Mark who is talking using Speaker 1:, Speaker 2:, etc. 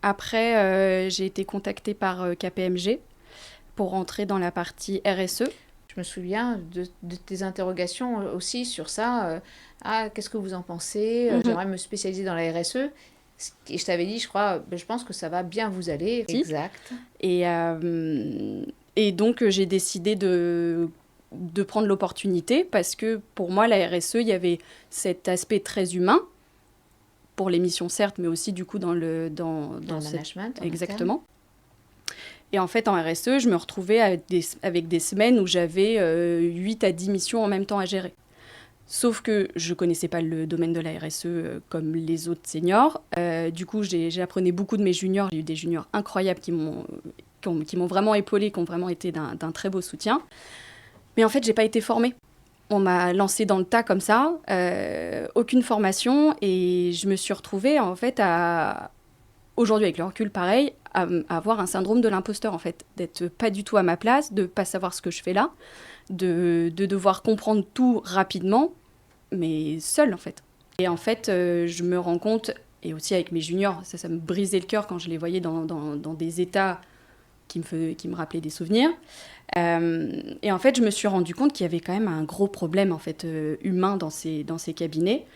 Speaker 1: Après, j'ai été contactée par KPMG pour rentrer dans la partie RSE.
Speaker 2: Je me souviens de tes interrogations aussi sur ça. Ah, qu'est-ce que vous en pensez?
Speaker 1: Mhm.
Speaker 2: J'aimerais me spécialiser dans la RSE. Et je t'avais dit, je crois, ben, je pense que ça va bien vous aller. Exact.
Speaker 1: Et, euh, et donc, j'ai décidé de prendre l'opportunité parce que pour moi, la RSE, il y avait cet aspect très humain pour les missions, certes, mais aussi du coup
Speaker 2: Dans le management en interne.
Speaker 1: Exactement. Et en fait, en RSE, je me retrouvais avec des semaines où j'avais 8 à 10 missions en même temps à gérer. Sauf que je connaissais pas le domaine de la RSE comme les autres seniors. Du coup, j'apprenais beaucoup de mes juniors. J'ai eu des juniors incroyables qui m'ont vraiment épaulé, qui ont vraiment été d'un très beau soutien. Mais en fait, j'ai pas été formée. On m'a lancée dans le tas comme ça, aucune formation, et je me suis retrouvée en fait aujourd'hui avec le recul pareil, à avoir un syndrome de l'imposteur en fait, d'être pas du tout à ma place, de pas savoir ce que je fais là, de devoir comprendre tout rapidement, mais seule en fait. Et en fait, je me rends compte, et aussi avec mes juniors, ça me brisait le cœur quand je les voyais dans des états qui me rappelaient des souvenirs. Et en fait, je me suis rendu compte qu'il y avait quand même un gros problème en fait, humain dans ces cabinets.